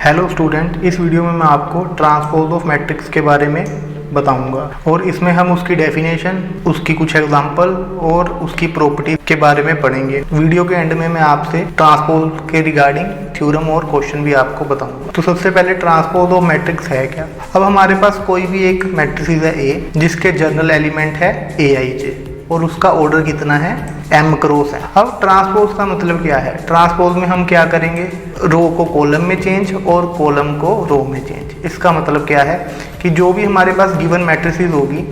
Hello student, इस video में मैं आपको ट्रांसपोज ऑफ मैट्रिक्स के बारे में बताऊंगा और इसमें हम उसकी डेफिनेशन, उसकी कुछ एग्जांपल और उसकी प्रॉपर्टी के बारे में पढ़ेंगे। वीडियो के एंड में मैं आपसे ट्रांसपोज के रिगार्डिंग थ्योरम और क्वेश्चन भी आपको बताऊंगा। तो सबसे पहले ट्रांसपोज ऑफ मैट्रिक्स है क्या। अब हमारे पास कोई भी एक मैट्रिक्स है ए जिसके जनरल एलिमेंट है aij और उसका ऑर्डर कितना है m क्रॉस है। अब ट्रांसपोज का मतलब क्या है। ट्रांसपोज में हम क्या करेंगे, रो को कॉलम में चेंज और कॉलम को रो में चेंज। इसका मतलब क्या है कि जो भी हमारे पास गिवन मैट्रिसेस होगी,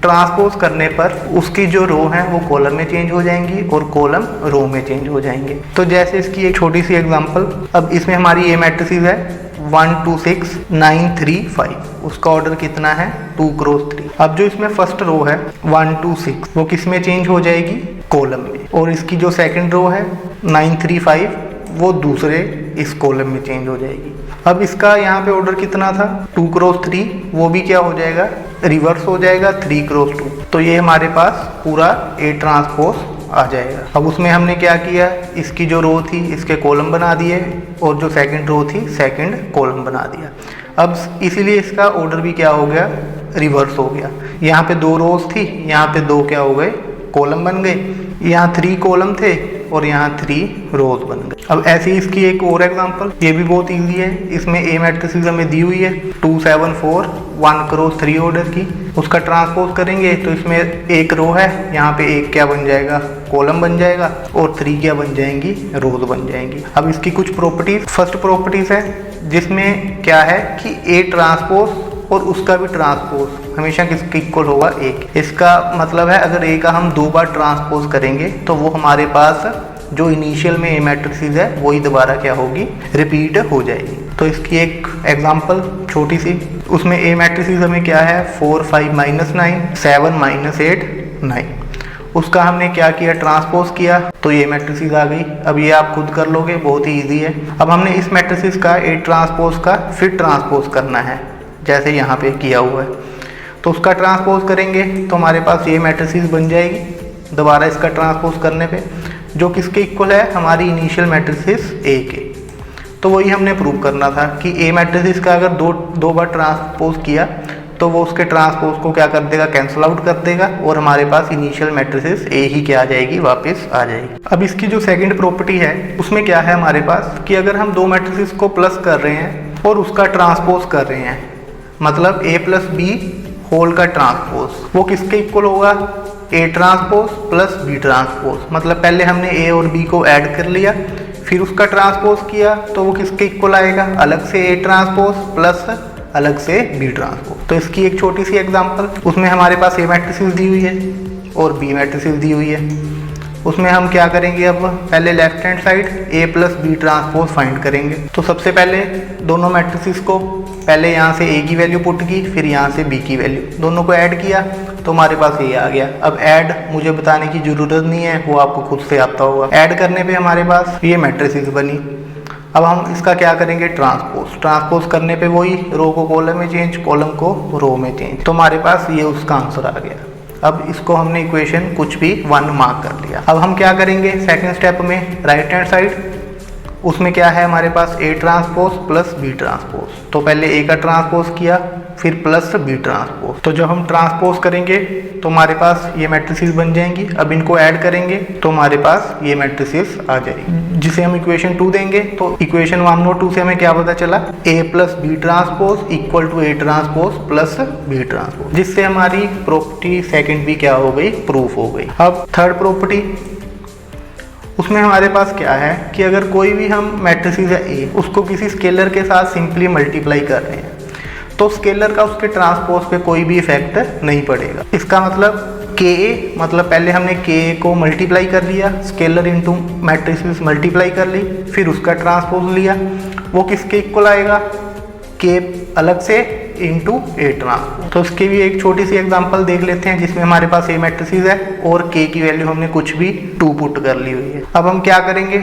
ट्रांसपोज करने पर उसकी जो रो है वो कॉलम में चेंज हो जाएंगी और कॉलम रो में चेंज हो जाएंगे। तो जैसे इसकी एक छोटी सी एग्जांपल, अब इसमें हमारी ये मैट्रिसेस है 1 2 6 9 3 5, उसका ऑर्डर कितना है 2 क्रॉस 3। अब जो इसमें फर्स्ट रो है 1 2 6 वो किस में चेंज हो जाएगी, कॉलम में, और इसकी जो सेकंड रो है 9 3 5 वो दूसरे इस कॉलम में चेंज हो जाएगी। अब इसका यहाँ पे ऑर्डर कितना था 2 क्रॉस 3, वो भी क्या हो जाएगा, रिवर्स हो जाएगा 3 क्रॉस 2। तो ये हमारे पास पूरा ए ट्रांसपोज आ जाएगा। अब उसमें हमने क्या किया, इसकी जो रो थी इसके कॉलम बना दिए और जो सेकंड रो थी सेकंड कॉलम बना दिया। अब इसीलिए इसका ऑर्डर भी क्या हो गया, रिवर्स हो गया। यहाँ पे 2 रोज थी, यहाँ पे 2 क्या हो गए, कॉलम बन गए। यहाँ 3 कॉलम थे और यहाँ 3 रोज बन गए। अब ऐसे ही इसकी एक और एग्जांपल, ये भी बहुत इजी है। इसमें ए मैट्रिसेस हमें दी हुई है 2 7 4 1 क्रॉस 3 ऑर्डर की। उसका ट्रांसपोज करेंगे तो इसमें एक रो है, यहाँ पे एक क्या बन जाएगा, कॉलम बन जाएगा और 3 क्या बन जाएंगी, रोज बन जाएंगी। अब इसकी कुछ प्रॉपर्टीज, फर्स्ट प्रॉपर्टीज है जिसमें क्या है कि ए ट्रांसपोज और उसका भी ट्रांसपोज हमेशा किसके इक्वल होगा, एक। इसका मतलब है अगर ए का हम 2 बार ट्रांसपोज करेंगे तो वो हमारे पास जो इनिशियल में ए मैट्रिसेस है वही दोबारा क्या होगी, रिपीट हो जाएगी। तो इसकी एक एग्जांपल छोटी सी, उसमें ए मैट्रिसेस हमें क्या है 4 5 -9 7 -8 9। उसका हमने क्या किया, ट्रांसपोज किया तो ये मैट्रिसेस आ गई। अब ये आप खुद कर लोगे, बहुत ही ईजी है। अब हमने इस मैट्रिसेस का ए ट्रांसपोज का फिर ट्रांसपोज करना है, जैसे यहाँ पे किया हुआ है। तो उसका ट्रांसपोज करेंगे तो हमारे पास ये मैट्रिसेस बन जाएगी दोबारा इसका ट्रांसपोज करने पे, जो किसके इक्वल है, हमारी इनिशियल मैट्रिसेस ए के। तो वही हमने प्रूव करना था कि ए मैट्रिसेस का अगर दो बार ट्रांसपोज किया तो वो उसके ट्रांसपोज को क्या कर देगा, कैंसिल आउट कर देगा और हमारे पास इनिशियल मैट्रिसेस ए ही क्या आ जाएगी, वापस आ जाएगी। अब इसकी जो सेकंड प्रॉपर्टी है उसमें क्या है हमारे पास कि अगर हम 2 मैट्रिसेस को प्लस कर रहे हैं और उसका ट्रांसपोज कर रहे हैं, मतलब a प्लस बी होल का ट्रांसपोज, वो किसके इक्वल होगा, a transpose plus b transpose. मतलब पहले हमने a और b को ऐड कर लिया फिर उसका ट्रांसपोज किया तो वो किसके इक्वल आएगा, अलग से a ट्रांसपोज प्लस अलग से b ट्रांसपोज। तो इसकी एक छोटी सी एग्जांपल, उसमें हमारे पास a मैट्रिसेस दी हुई है और b मैट्रिसेस दी हुई है। उसमें हम क्या करेंगे, अब पहले left hand side a plus B transpose find करेंगे। तो सबसे पहले दोनों मैट्रिसेस को पहले यहाँ से a की वैल्यू पुट की, फिर यहाँ से b की वैल्यू, दोनों को ऐड किया तो हमारे पास ये आ गया। अब ऐड मुझे बताने की जरूरत नहीं है, वो आपको खुद से आता होगा। ऐड करने पे हमारे पास ये मैट्रिसेस बनी। अब हम इसका क्या करेंगे, ट्रांसपोज। ट्रांसपोज करने पे वही रो को कॉलम में चेंज, कॉलम को रो में चेंज, तो हमारे पास ये उसका आंसर आ गया। अब इसको हमने इक्वेशन कुछ भी 1 मार्क कर लिया। अब हम क्या करेंगे, सेकंड स्टेप में राइट हैंड साइड, उसमें क्या है हमारे पास a transpose plus b transpose. तो पहले a का ट्रांसपोज किया फिर प्लस b ट्रांसपोज। तो जब हम ट्रांसपोज करेंगे तो हमारे पास ये मैट्रिसेस बन जाएंगी। अब इनको ऐड करेंगे तो हमारे पास ये मैट्रिसेस आ जाएगी, जिसे हम इक्वेशन 2 देंगे। तो इक्वेशन 1 और 2 से हमें क्या पता चला, a plus B transpose equal to a transpose plus b transpose, जिससे हमारी प्रॉपर्टी सेकंड भी क्या हो गई, प्रूफ हो गई। अब थर्ड प्रॉपर्टी, उसमें हमारे पास क्या है कि अगर कोई भी हम मैट्रिसेस है ए, उसको किसी स्केलर के साथ सिंपली मल्टीप्लाई कर रहे हैं तो स्केलर का उसके ट्रांसपोज पे कोई भी इफेक्ट नहीं पड़ेगा। इसका मतलब के ए, मतलब पहले हमने के ए को मल्टीप्लाई कर लिया, स्केलर इनटू मैट्रिसेस मल्टीप्लाई कर ली, फिर उसका ट्रांसपोज लिया, वो किसके इक्वल आएगा, के अलग से इंटू ए ट्रांसपोज। तो उसकी भी एक छोटी सी एग्जांपल देख लेते हैं, जिसमें हमारे पास ए मैट्रिसेस है और के की वैल्यू हमने कुछ भी 2 पुट कर ली हुई है। अब हम क्या करेंगे,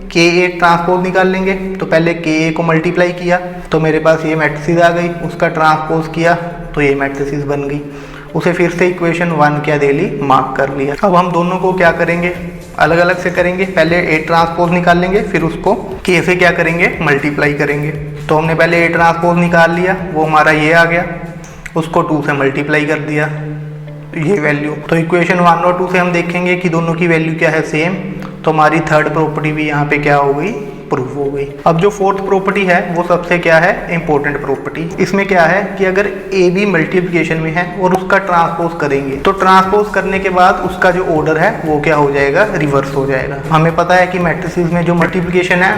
के ए ट्रांसपोज निकाल लेंगे। तो पहले के ए को मल्टीप्लाई किया तो मेरे पास ये मैट्रिसेस आ गई, उसका ट्रांसपोज किया तो ये मैट्रिसेस बन गई। उसे फिर से इक्वेशन 1 क्या दे ली, मार्क कर लिया। अब हम दोनों को क्या करेंगे, अलग अलग से करेंगे। पहले ए ट्रांसपोज निकाल लेंगे, फिर उसको के से क्या करेंगे, मल्टीप्लाई करेंगे। तो हमने पहले ए ट्रांसपोज निकाल लिया, वो हमारा ये आ गया, उसको 2 से मल्टीप्लाई कर दिया ये वैल्यू। तो इक्वेशन 1 और 2 से हम देखेंगे कि दोनों की वैल्यू क्या है, सेम। तो हमारी थर्ड प्रॉपर्टी भी यहाँ पे क्या हो गई, प्रूफ हो गई। अब जो फोर्थ प्रॉपर्टी है वो सबसे क्या है, इंपॉर्टेंट प्रॉपर्टी। इसमें क्या है कि अगर ए बी मल्टीप्लिकेशन में है और उसका ट्रांसपोज करेंगे, तो ट्रांसपोज करने के बाद उसका जो ऑर्डर है वो क्या हो जाएगा, रिवर्स हो जाएगा। हमें पता है कि मैट्रिसेस में जो मल्टीप्लिकेशन है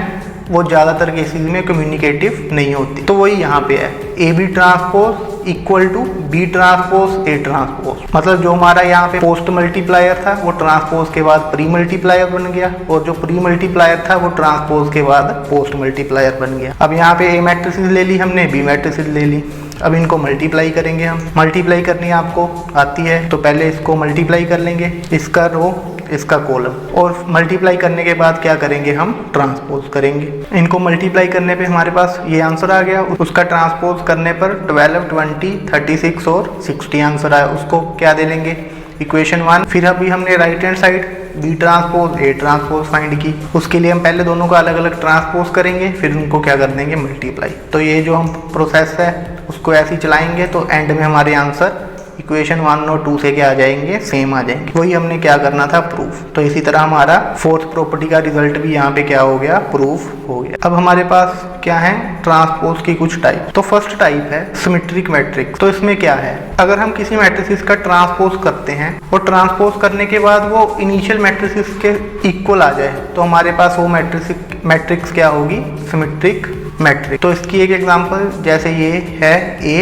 वो ज़्यादातर केसेस में कम्युनिकेटिव नहीं होती। तो वही यहाँ पे है, A B transpose equal to B transpose A transpose. मतलब जो हमारा यहाँ पे पोस्ट मल्टीप्लायर था वो ट्रांसपोज के बाद प्री मल्टीप्लायर बन गया, और जो प्री मल्टीप्लायर था वो ट्रांसपोज के बाद पोस्ट मल्टीप्लायर बन गया। अब यहाँ पे ए मैट्रिसेस ले ली हमने, बी मैट्रिसेस ले ली। अब इनको मल्टीप्लाई करेंगे हम। मल्टीप्लाई करनी आपको आती है तो पहले इसको मल्टीप्लाई कर लेंगे, इसका रो इसका कॉलम, और मल्टीप्लाई करने के बाद क्या करेंगे, हम ट्रांसपोज करेंगे। इनको मल्टीप्लाई करने पे हमारे पास ये आंसर आ गया, उसका ट्रांसपोज करने पर 12, 20, 36 और 60 आंसर आया। उसको क्या दे लेंगे, इक्वेशन 1। फिर अभी हमने right hand side B transpose A transpose find की। उसके लिए हम पहले दोनों का अलग अलग ट्रांसपोज करेंगे, फिर उनको क्या कर देंगे, मल्टीप्लाई। तो ये जो हम प्रोसेस है उसको ऐसे ही चलाएंगे तो एंड में हमारे आंसर इक्वेशन 1 और 2 से क्या आ जाएंगे, सेम आ जाएंगे। वही हमने क्या करना था, प्रूफ। तो इसी तरह हमारा फोर्थ प्रॉपर्टी का रिजल्ट भी यहाँ पे क्या हो गया, प्रूफ हो गया। अब हमारे पास क्या है, ट्रांसपोज की कुछ टाइप। तो फर्स्ट टाइप है सिमेट्रिक मैट्रिक्स। तो इसमें क्या है, अगर हम किसी मैट्रिक्स का ट्रांसपोज करते हैं और ट्रांसपोज करने के बाद वो इनिशियल मैट्रिक्स के इक्वल आ जाए, तो हमारे पास वो मैट्रिक्स क्या होगी, सिमेट्रिक मैट्रिक्स। तो इसकी एक एग्जांपल जैसे ये है A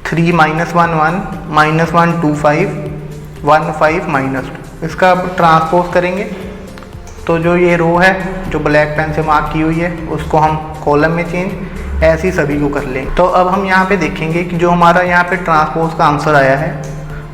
3 -1 1 -1 2 5 1 5 -2। इसका अब ट्रांसपोज करेंगे तो जो ये रो है जो ब्लैक पेन से मार्क की हुई है उसको हम कॉलम में चेंज, ऐसे ही सभी को कर लेंगे। तो अब हम यहाँ पे देखेंगे कि जो हमारा यहाँ पे ट्रांसपोज का आंसर आया है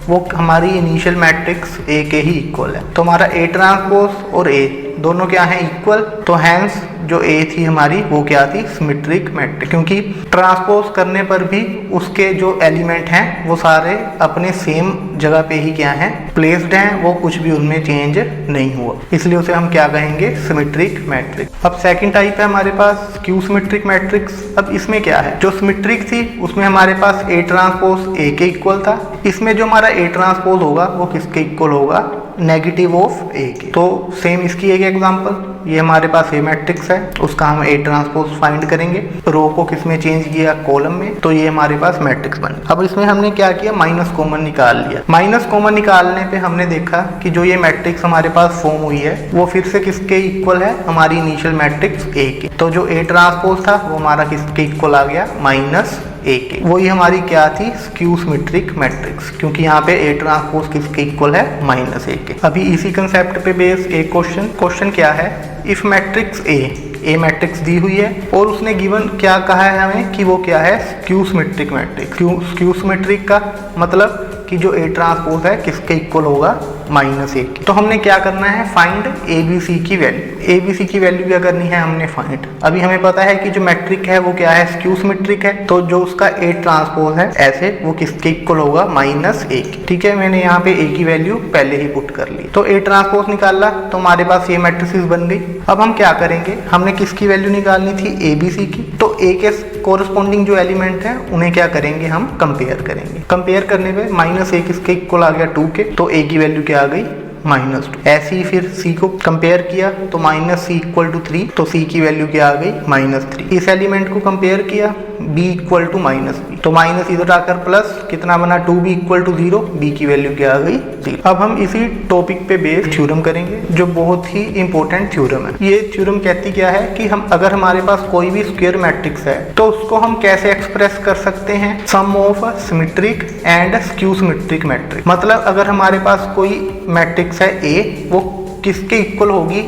वो हमारी इनिशियल मैट्रिक्स ए के ही इक्वल है। तो हमारा ए ट्रांसपोज और ए दोनों क्या है, इक्वल। तो हैंस जो ए थी हमारी वो क्या थी, सिमेट्रिक मैट्रिक्स, क्योंकि ट्रांसपोज करने पर भी उसके जो एलिमेंट हैं वो सारे अपने सेम जगह पे ही क्या हैं, प्लेस्ड हैं, वो कुछ भी उनमें चेंज नहीं हुआ, इसलिए उसे हम क्या कहेंगे, सिमेट्रिक मैट्रिक्स। अब सेकंड टाइप है हमारे पास स्क्यू सिमेट्रिक मैट्रिक्स। अब इसमें क्या है, जो सिमेट्रिक थी उसमें हमारे पास ए ट्रांसपोज ए के इक्वल था। इसमें जो हमारा ए ट्रांसपोज होगा वो किसके इक्वल होगा, नेगेटिव ऑफ ए के। तो सेम इसकी एक एग्जांपल, ये हमारे पास ए मैट्रिक्स है, उसका हम ए ट्रांसपोज फाइंड करेंगे। रो को किस में चेंज किया, कॉलम में, तो ये हमारे पास मैट्रिक्स बन। अब इसमें हमने क्या किया, माइनस कॉमन निकाल लिया। माइनस कॉमन निकालने पे हमने देखा कि जो ये मैट्रिक्स हमारे पास फॉर्म हुई है वो फिर से किसके इक्वल है, हमारी इनिशियल मैट्रिक्स ए के। तो जो ए ट्रांसपोज था वो हमारा किसके इक्वल आ गया, माइनस ए के। वही हमारी क्या थी, स्क्यू सिमेट्रिक मैट्रिक्स, क्योंकि यहाँ पे ए ट्रांसपोज किसके इक्वल है, माइनस ए के। अभी इसी कंसेप्ट पे बेस एक क्वेश्चन क्या है, इफ मैट्रिक्स ए मैट्रिक्स दी हुई है और उसने गिवन क्या कहा है हमें कि वो क्या है, skew symmetric matrix. Skew symmetric का मतलब कि जो ए ट्रांसपोज है किसके इक्वल होगा, माइनस ए के। तो हमने क्या करना है, फाइंड ए बी सी की वैल्यू। ए बी सी की वैल्यू क्या करनी है हमने, फाइंड। अभी हमें पता है कि जो मैट्रिक है वो क्या है, स्क्यू सिमेट्रिक है, तो जो उसका ए ट्रांसपोज है ऐसे वो किसके इक्वल होगा, माइनस ए के। ठीक है, मैंने यहाँ पे ए की वैल्यू पहले ही पुट कर ली। तो ए ट्रांसपोज निकाला तो हमारे पास ये मैट्रिसेस बन गई। अब हम क्या करेंगे, हमने किसकी वैल्यू निकालनी थी, ए बी सी की। तो ए के कोरस्पॉन्डिंग जो एलिमेंट है उन्हें क्या करेंगे, हम कंपेयर करेंगे। कंपेयर करने पे माइनस ए किसके इक्वल आ गया, 2 के। तो ए की वैल्यू क्या आ गई, -2। ऐसे ही फिर सी को कंपेयर किया तो माइनस सी इक्वल टू 3, तो सी की वैल्यू क्या आ गई, -3। इस एलिमेंट को कंपेयर किया b इक्वल टू -b, तो माइनस इधर आकर प्लस, कितना बना, 2b इक्वल टू 0, b की वैल्यू क्या आ गई, 0। अब हम इसी टॉपिक पे बेस्ड थ्योरम करेंगे जो बहुत ही इंपॉर्टेंट थ्योरम है। ये थ्योरम कहती क्या है कि हम अगर हमारे पास कोई भी स्क्वायर मैट्रिक्स है तो उसको हम कैसे एक्सप्रेस कर सकते हैं, sum of symmetric and skew symmetric matrix. मतलब अगर हमारे पास कोई मैट्रिक्स है A, वो किसके इक्वल होगी,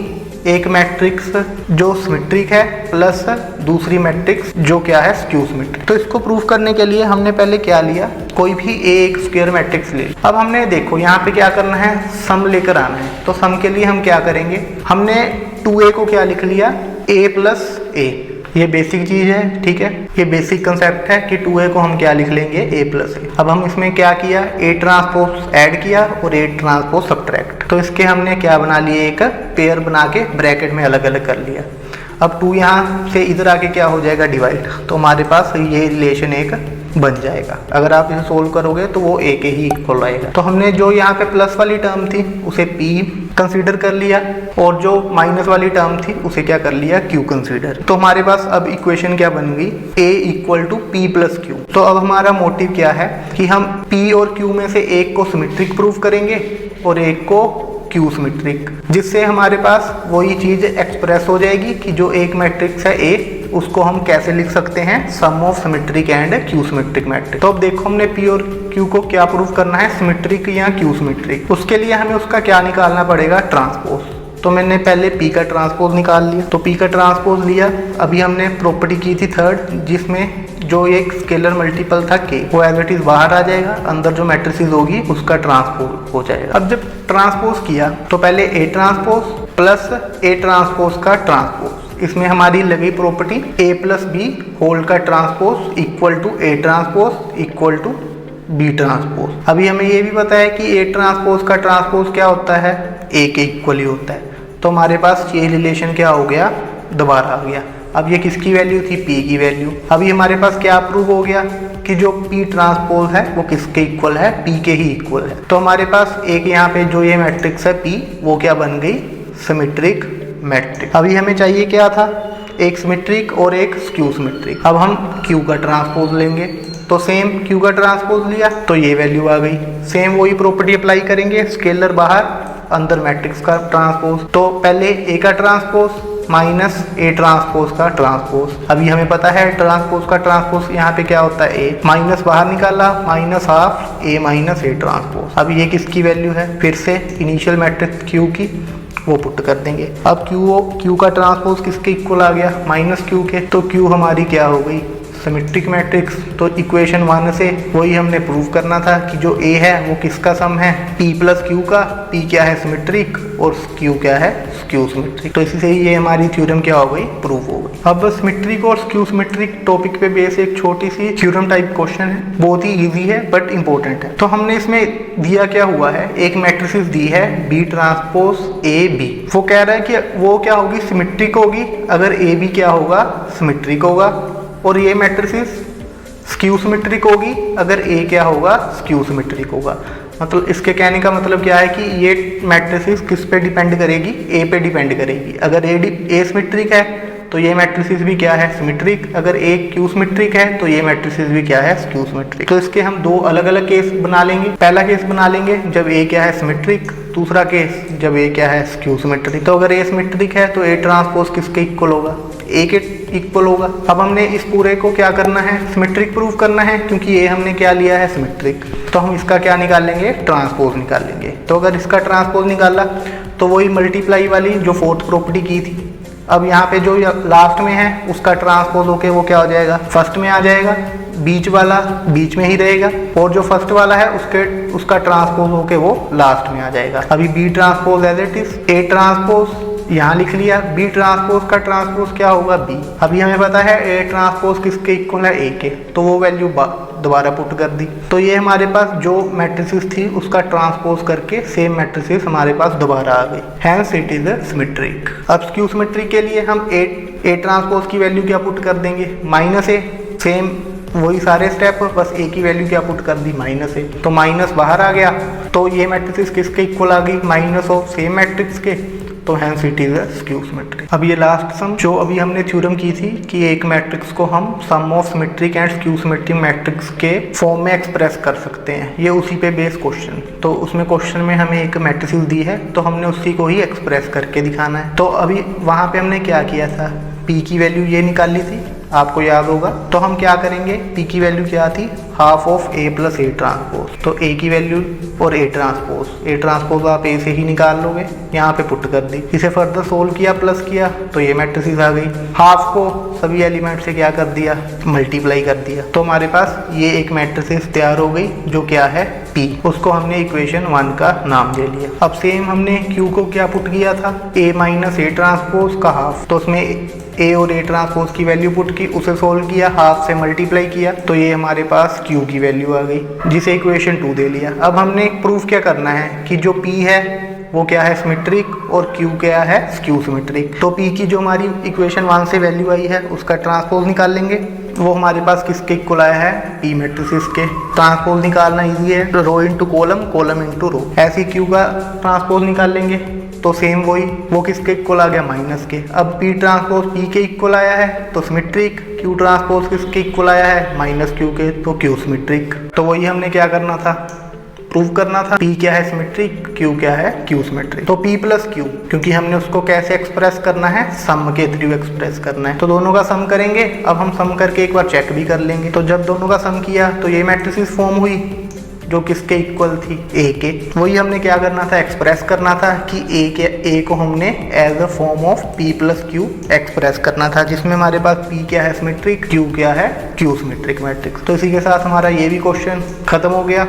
एक मैट्रिक्स जो सिमेट्रिक है प्लस दूसरी मैट्रिक्स जो क्या है, स्क्यू सिमेट्रिक। तो इसको प्रूव करने के लिए हमने पहले क्या लिया, कोई भी एक स्क्वायर मैट्रिक्स ले। अब हमने देखो यहाँ पे क्या करना है, सम लेकर आना है। तो सम के लिए हम क्या करेंगे, हमने 2a को क्या लिख लिया, a प्लस a, ये बेसिक चीज है, ठीक है। ये बेसिक कंसेप्ट है कि 2a को हम क्या लिख लेंगे, a+a। अब हम इसमें क्या किया, a ट्रांसपोज ऐड किया और a ट्रांसपोज सब्ट्रैक्ट। तो इसके हमने क्या बना लिए, एक पेयर बना के ब्रैकेट में अलग अलग कर लिया। अब 2 यहाँ से इधर आके क्या हो जाएगा, डिवाइड। तो हमारे पास ये रिलेशन एक बन जाएगा। अगर आप इसे सोल्व करोगे तो वो a के ही इक्वल आएगा। तो हमने जो यहाँ पे प्लस वाली टर्म थी उसे p कंसीडर कर लिया और जो माइनस वाली टर्म थी उसे क्या कर लिया, q कंसीडर। तो हमारे पास अब इक्वेशन क्या बन गई, a = p+q। तो अब हमारा मोटिव क्या है कि हम p और q में से एक को सिमेट्रिक प्रूव करेंगे और एक को क्यू सिमेट्रिक, जिससे हमारे पास वही चीज एक्सप्रेस हो जाएगी कि जो एक मैट्रिक्स है A, उसको हम कैसे लिख सकते हैं, sum of symmetric and skew symmetric matrix. तो अब देखो हमने P और Q को क्या प्रूव करना है, सिमेट्रिक या क्यू सिमेट्रिक। उसके लिए हमें उसका क्या निकालना पड़ेगा, ट्रांसपोज। तो मैंने पहले P का ट्रांसपोज निकाल लिया। तो P का ट्रांसपोज लिया। अभी हमने प्रॉपर्टी की थी थर्ड, जिसमें जो एक स्केलर मल्टीपल था K, वो एज इट इज बाहर आ जाएगा, अंदर जो मैट्रिसेस होगी उसका ट्रांसपोज हो जाएगा। अब जब ट्रांसपोज किया तो पहले A transpose plus A transpose का ट्रांसपोज, इसमें हमारी लगी प्रॉपर्टी A+B होल का transpose equal to A transpose equal to B transpose. अभी हमें ये भी पता है कि A ट्रांसपोज का ट्रांसपोज क्या होता है, A के इक्वल ही होता है। तो हमारे पास ये रिलेशन क्या हो गया, दोबारा आ गया। अब ये किसकी वैल्यू थी, P की वैल्यू। अभी हमारे पास क्या प्रूव हो गया कि जो P ट्रांसपोज है वो किसके इक्वल है, P के ही इक्वल है। तो हमारे पास एक यहाँ पे जो ये मैट्रिक्स है P, वो क्या बन गई, सिमेट्रिक मैट्रिक्स। अभी हमें चाहिए क्या था, एक सिमेट्रिक और एक स्क्यू सिमेट्रिक। अब हम Q का ट्रांसपोज लेंगे। तो सेम Q का ट्रांसपोज लिया तो ये वैल्यू आ गई। सेम वही प्रॉपर्टी अप्लाई करेंगे, स्केलर बाहर अंदर मैट्रिक्स का ट्रांसपोज। तो पहले A का ट्रांसपोज माइनस A ट्रांसपोज का ट्रांसपोज। अभी हमें पता है ट्रांसपोज का ट्रांसपोज यहाँ पे क्या होता है, A माइनस बाहर निकाला, -12 A माइनस A ट्रांसपोज। अब ये किसकी वैल्यू है, फिर से इनिशियल मैट्रिक्स Q की, वो पुट कर देंगे। अब Q का ट्रांसपोज किसके इक्वल आ गया, -Q के। तो Q हमारी क्या हो गई, सिमेट्रिक मैट्रिक्स। तो इक्वेशन 1 से वही हमने प्रूव करना था कि जो A है वो किसका सम है, P+Q का। P क्या है, सिमेट्रिक, और Q क्या है, स्क्यू सिमेट्रिक। तो इसी से ही ये हमारी थ्योरम क्या हो गई, प्रूव हो गई। अब सिमेट्रिक और स्क्यू सिमेट्रिक टॉपिक पे बेस एक छोटी सी थ्योरम टाइप क्वेश्चन है, बहुत ही इजी है बट इंपॉर्टेंट है। तो हमने इसमें दिया क्या हुआ है, एक मैट्रिक्स दी है B ट्रांसपोज AB। वो कह रहा है कि वो क्या होगी, सिमेट्रिक होगी अगर AB क्या होगा, सिमेट्रिक होगा, और ये मैट्रिसेस स्क्यू सिमेट्रिक होगी अगर A क्या होगा, स्क्यू सिमेट्रिक होगा। मतलब इसके कहने का मतलब क्या है कि ये मैट्रिसेस किस पे डिपेंड करेगी, A पे डिपेंड करेगी। अगर A सिमेट्रिक है तो ये मैट्रिसेस भी क्या है, सिमेट्रिक। अगर A क्यू सिमेट्रिक है तो ये मैट्रिसेस भी क्या है, स्क्यू सिमेट्रिक। तो इसके हम दो अलग अलग केस बना लेंगे। पहला केस बना लेंगे जब A क्या है, सिमेट्रिक। दूसरा केस जब A क्या है, स्क्यू सिमेट्रिक। तो अगर A सिमेट्रिक है तो A ट्रांसपोज किसके इक्वल होगा, A के इक्वल होगा। अब हमने इस पूरे को क्या करना है, सिमेट्रिक प्रूव करना है, क्योंकि A हमने क्या लिया है, सिमेट्रिक। तो हम इसका क्या निकाल लेंगे, ट्रांसपोज निकाल लेंगे। तो अगर इसका ट्रांसपोज निकाला तो वही मल्टीप्लाई वाली जो फोर्थ प्रॉपर्टी की थी। अब यहाँ पे जो लास्ट में है उसका ट्रांसपोज होके वो क्या हो जाएगा, फर्स्ट में आ जाएगा। बीच वाला बीच में ही रहेगा, और जो फर्स्ट वाला है उसका ट्रांसपोज होके वो लास्ट में आ जाएगा। अभी B transpose as it is, A transpose यहाँ लिख लिया, B ट्रांसपोज का ट्रांसपोज क्या होगा, B। अभी हमें पता है A ट्रांसपोज किसके इक्वल है, A के, तो वो वैल्यू दोबारा पुट कर दी। तो ये हमारे पास जो मैट्रिसेस थी उसका ट्रांसपोज करके सेम मैट्रिसेस हमारे पास दोबारा आ गई, हैंस इट इज सिमेट्रिक। अब स्क्यू सिमेट्रिक के लिए हम A ट्रांसपोज की वैल्यू क्या पुट कर देंगे, -A। सेम वही सारे स्टेप, बस A की वैल्यू क्या पुट कर दी, -A। तो माइनस बाहर आ गया, तो ये मैट्रिसेस किसके इक्वल आ गई, माइनस ऑफ सेम मैट्रिक्स के। तो hence it is skew symmetric. अब ये लास्ट सम जो अभी हमने थ्योरम की थी कि एक मैट्रिक्स को हम sum of symmetric and skew symmetric matrix के फॉर्म में एक्सप्रेस कर सकते हैं, ये उसी पे बेस क्वेश्चन। तो उसमें क्वेश्चन में हमें एक मैट्रिक्स दी है तो हमने उसी को ही एक्सप्रेस करके दिखाना है। तो अभी वहाँ पे हमने क्या किया था, P की वैल्यू ये निकाल ली थी, आपको याद होगा। तो हम क्या करेंगे, P की वैल्यू क्या थी, half of A plus A transpose. तो A की वैल्यू और A ट्रांसपोज आप A से ही निकाल लोगे, यहाँ पे पुट कर दी। इसे फर्दर सोल्व किया, प्लस किया, तो ये मैट्रिसेस आ गई। हाफ को सभी एलिमेंट से क्या कर दिया, मल्टीप्लाई कर दिया। तो हमारे पास ये एक मैट्रिसेस तैयार हो गई जो क्या है, P, उसको हमने इक्वेशन 1 का नाम दे लिया। अब सेम हमने Q को क्या पुट किया था, A माइनस A ट्रांसपोज का हाफ, तो उसमें A और A ट्रांसपोज की वैल्यू पुट की, उसे सोल्व किया, हाफ से मल्टीप्लाई किया, तो ये हमारे पास Q की वैल्यू आ गई, जिसे इक्वेशन 2 दे लिया। अब हमने प्रूफ क्या करना है कि जो P है वो क्या है, सिमेट्रिक, और Q क्या है, स्क्यू सिमेट्रिक। तो P की जो हमारी इक्वेशन 1 से वैल्यू आई है उसका ट्रांसपोज निकाल लेंगे। वो हमारे पास किसके इक्वल आया है, P मैट्रिसेस के। ट्रांसपोज निकालना इजी है, तो row into column, column into row, ऐसे Q का ट्रांसपोज निकाल लेंगे। तो सेम वही, वो किसके इक्वल आ गया, माइनस के। अब P ट्रांसपोज P के इक्वल आया है तो सिमेट्रिक, Q ट्रांसपोज किसके इक्वल आया है, माइनस Q के, तो Q सिमेट्रिक। तो वही हमने क्या करना था, प्रूव करना था। P क्या है, सिमेट्रिक, Q क्या है, Q सिमेट्रिक। तो P प्लस Q, क्योंकि हमने उसको कैसे एक्सप्रेस करना है, सम के थ्रू एक्सप्रेस करना है, तो दोनों का सम करेंगे। अब हम सम करके एक बार चेक भी कर लेंगे। तो जब दोनों का सम किया तो ये मैट्रिसेस फॉर्म हुई जो किसके इक्वल थी, A के। वही हमने क्या करना था, एक्सप्रेस करना था कि A को हमने as a form of P plus Q express करना था, जिसमें हमारे पास P क्या है, सिमेट्रिक, Q क्या है, Q सिमेट्रिक मैट्रिक्स। तो इसी के साथ हमारा ये भी क्वेश्चन खत्म हो गया।